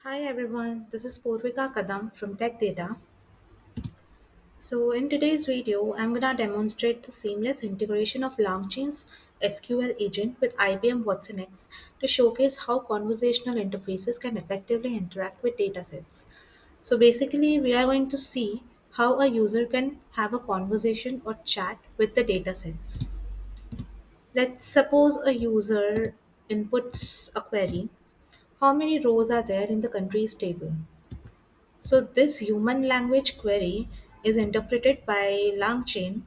Hi everyone, this is Purvika Kadam from Tech Data. So in today's video, I'm gonna demonstrate the seamless integration of LangChain's SQL agent with IBM watsonx to showcase how conversational interfaces can effectively interact with datasets. So basically, we are going to see how a user can have a conversation or chat with the datasets. Let's suppose a user inputs a query. How many rows are there in the countries table? So this human language query is interpreted by LangChain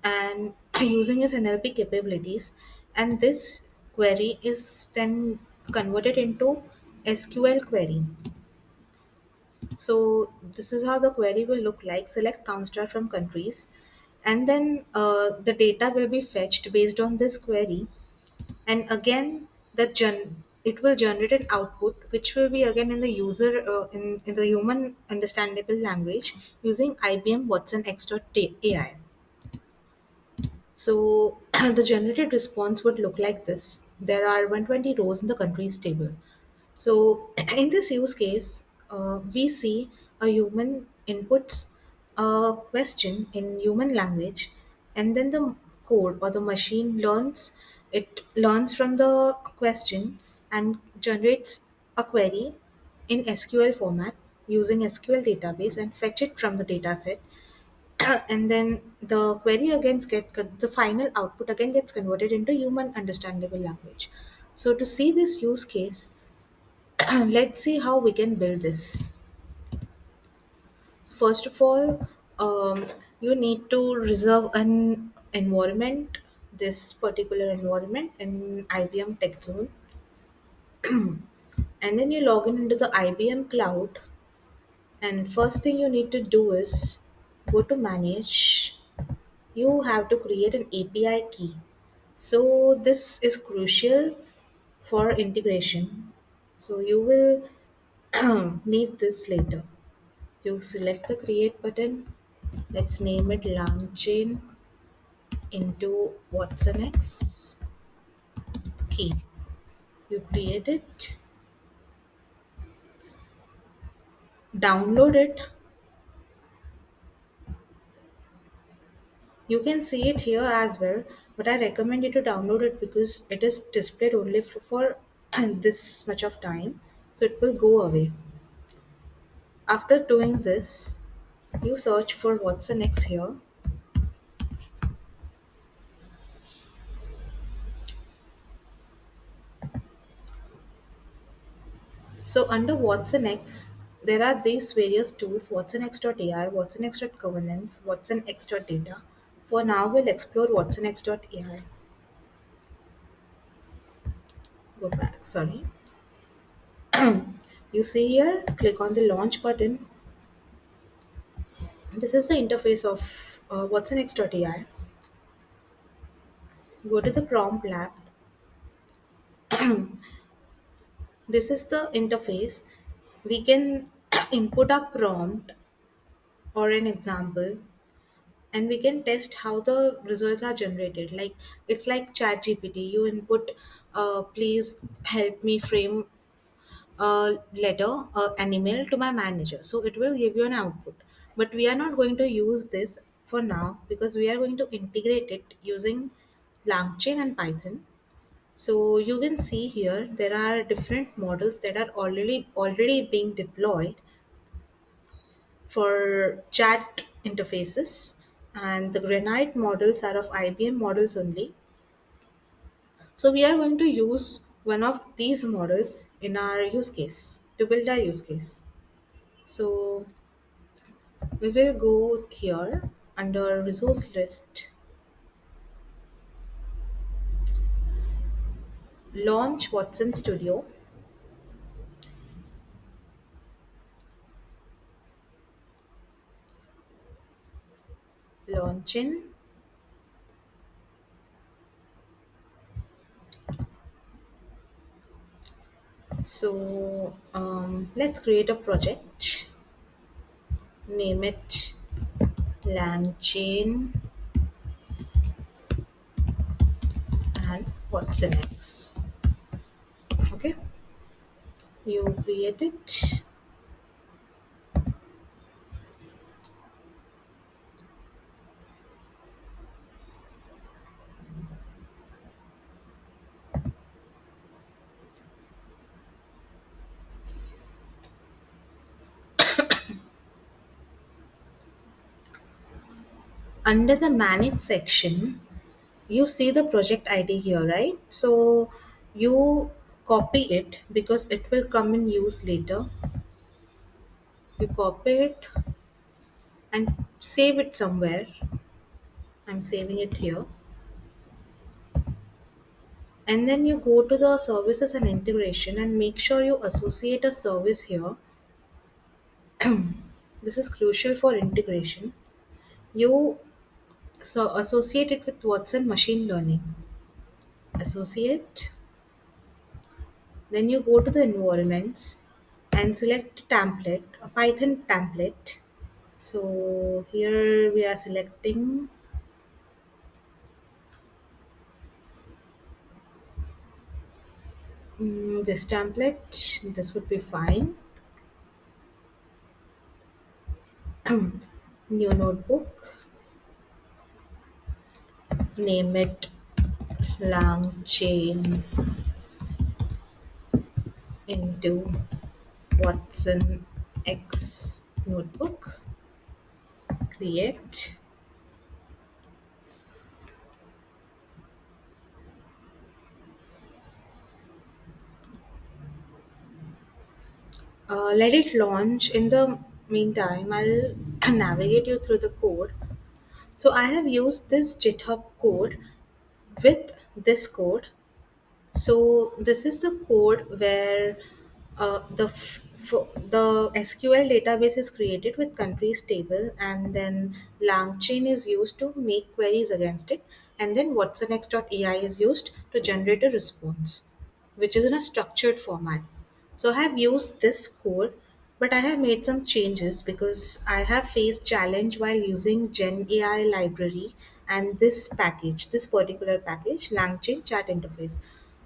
and using its NLP capabilities, and this query is then converted into SQL query. So this is how the query will look like. Select count from countries, and then the data will be fetched based on this query, and again it will generate an output which will be again in the user in the human understandable language using IBM Watson X.ai. So the generated response would look like this. There are 120 rows in the countries table. So in this use case, we see a human inputs a question in human language, and then the code or the machine learns. It learns from the question and generates a query in SQL format using SQL database and fetch it from the dataset. And then the query again the final output again gets converted into human understandable language. So to see this use case, let's see how we can build this. First of all, you need to reserve an environment, this particular environment in IBM Tech Zone, and then you log in into the IBM Cloud. And first thing you need to do is go to Manage. You have to create an API key. So this is crucial for integration. So you will need this later. You select the create button. Let's name it LangChain into watsonx key. You create it, download it. You can see it here as well, but I recommend you to download it because it is displayed only for this much of time, so it will go away. After doing this, you search for watsonx here. So under watsonx, there are these various tools: watsonx.ai, watsonx.governance, watsonx.data. For now, we'll explore watsonx.ai. Go back, sorry. You see here, click on the launch button. This is the interface of watsonx.ai. Go to the prompt lab. This is the interface. We can input a prompt or an example, and we can test how the results are generated. Like, it's like chat gpt. You input, please help me frame a letter, an email to my manager, so it will give you an output. But we are not going to use this for now because we are going to integrate it using langchain and python. So you can see here there are different models that are already being deployed for chat interfaces, and the granite models are of IBM models only. So we are going to use one of these models in our use case to build our use case. So we will go here under resource list, launch Watson Studio, launch in. So let's create a project, name it LangChain and Watson X. Okay. You create it. Under the manage section, you see the project ID here, right? So you copy it because it will come in use later. You copy it and save it somewhere. I'm saving it here. And then you go to the services and integration and make sure you associate a service here. This is crucial for integration. You associate it with Watson machine learning. Associate. Then you go to the environments and select a template, a Python template. So here we are selecting this template. This would be fine. New notebook. Name it long chain into Watson X notebook. Create. Let it launch. In the meantime, I'll navigate you through the code. So I have used this GitHub code with this code. So this is the code where the SQL database is created with countries table, and then LangChain is used to make queries against it, and then WatsonX.ai is used to generate a response, which is in a structured format. So I have used this code, but I have made some changes because I have faced challenge while using Gen AI library and this particular package, LangChain chat interface.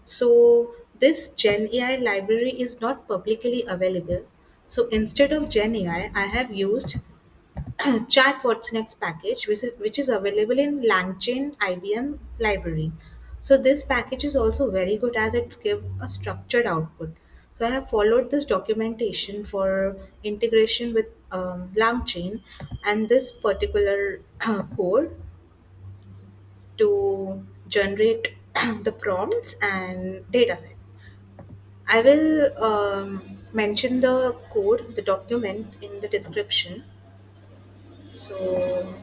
So this Gen AI library is not publicly available. So instead of Gen AI, I have used Chat Watsonx package, which is available in LangChain IBM library. So this package is also very good as it's give a structured output. So I have followed this documentation for integration with LangChain and this particular code to generate the prompts and dataset. I will mention the code, the document in the description. So,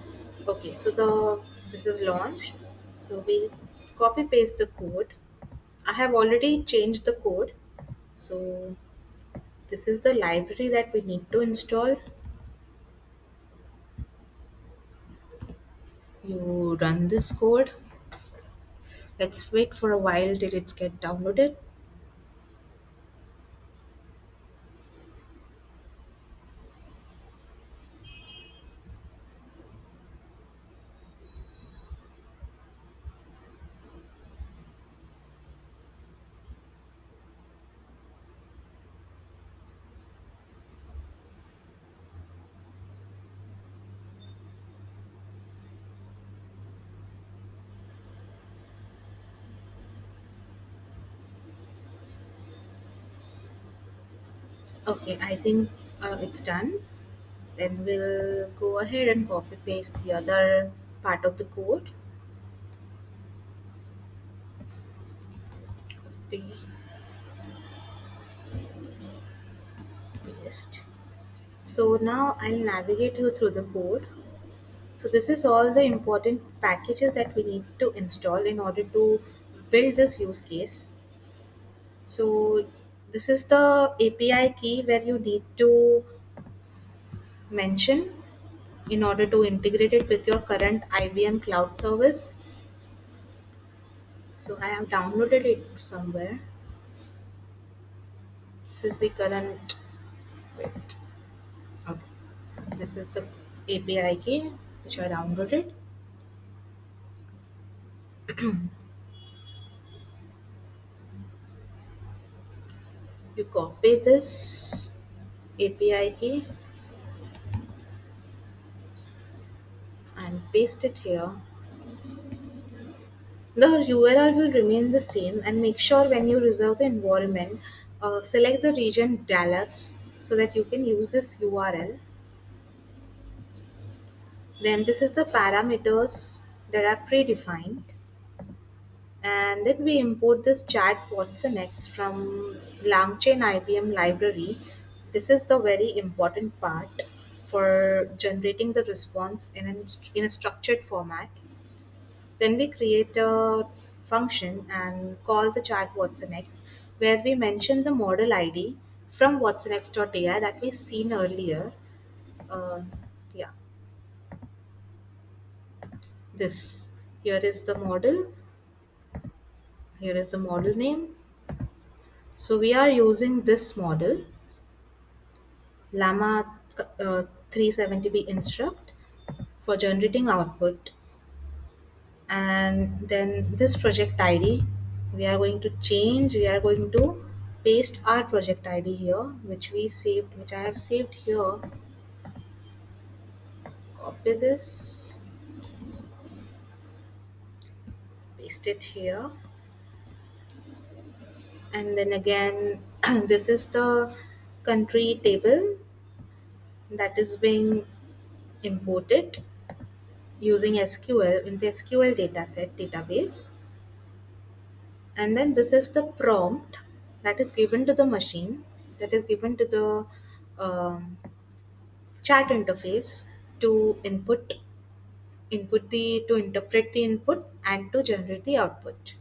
okay, so this is launch. So we copy paste the code. I have already changed the code. So this is the library that we need to install. You run this code. Let's wait for a while till it's get downloaded. Okay, I think it's done. Then we'll go ahead and copy paste the other part of the code. Copy paste. So now I'll navigate you through the code. So this is all the important packages that we need to install in order to build this use case. So this is the API key where you need to mention in order to integrate it with your current IBM cloud service. So I have downloaded it somewhere. This is the current, wait, okay. This is the API key which I downloaded. You copy this API key and paste it here. The URL will remain the same, and make sure when you reserve the environment, select the region Dallas so that you can use this URL. Then this is the parameters that are predefined, and then we import this chat Watson X from LangChain IBM library. This is the very important part for generating the response in a structured format. Then we create a function and call the chat WatsonX, where we mention the model ID from watsonx.ai that we seen earlier. Uh, yeah, this here is the model. Here is the model name. So we are using this model, Llama 370B instruct, for generating output. And then this project id we are going to change, we are going to paste our project id here, which I have saved here. Copy this, paste it here, and then again this is the country table that is being imported using SQL in the SQL dataset database. And then this is the prompt that is given to the machine, that is given to the chat interface to input the to interpret the input and to generate the output.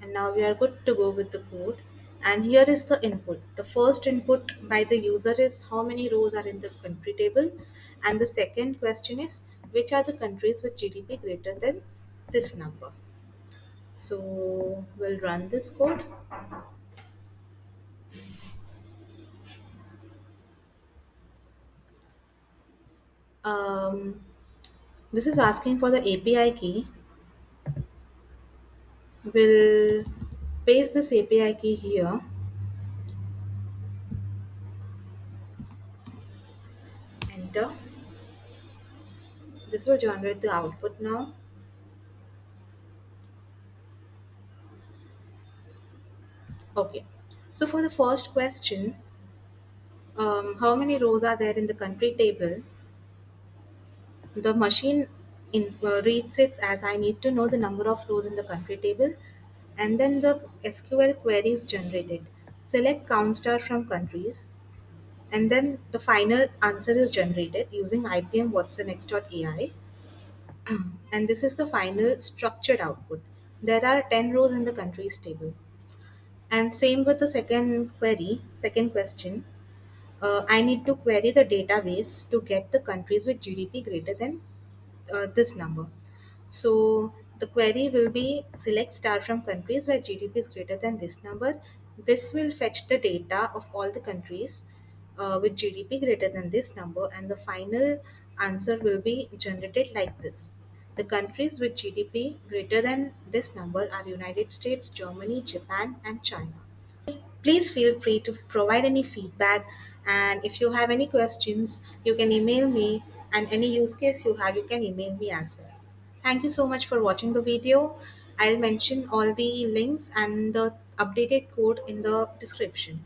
And now we are good to go with the code. And here is the input. The first input by the user is how many rows are in the country table, and the second question is which are the countries with GDP greater than this number. So we'll run this code. um, this is asking for the API key. We'll paste this API key here, enter. This will generate the output now. Okay. So for the first question, how many rows are there in the country table? The machine reads it as I need to know the number of rows in the country table, and then the SQL query is generated. Select count star from countries, and then the final answer is generated using IBM Watson X.ai, and this is the final structured output. There are 10 rows in the countries table. And same with the second question. I need to query the database to get the countries with GDP greater than this number. So the query will be select star from countries where GDP is greater than this number. This will fetch the data of all the countries with GDP greater than this number, and the final answer will be generated like this. The countries with GDP greater than this number are United States, Germany, Japan, and China. Please feel free to provide any feedback, and if you have any questions, you can email me, and any use case you have, you can email me as well. Thank you so much for watching the video. I'll mention all the links and the updated code in the description.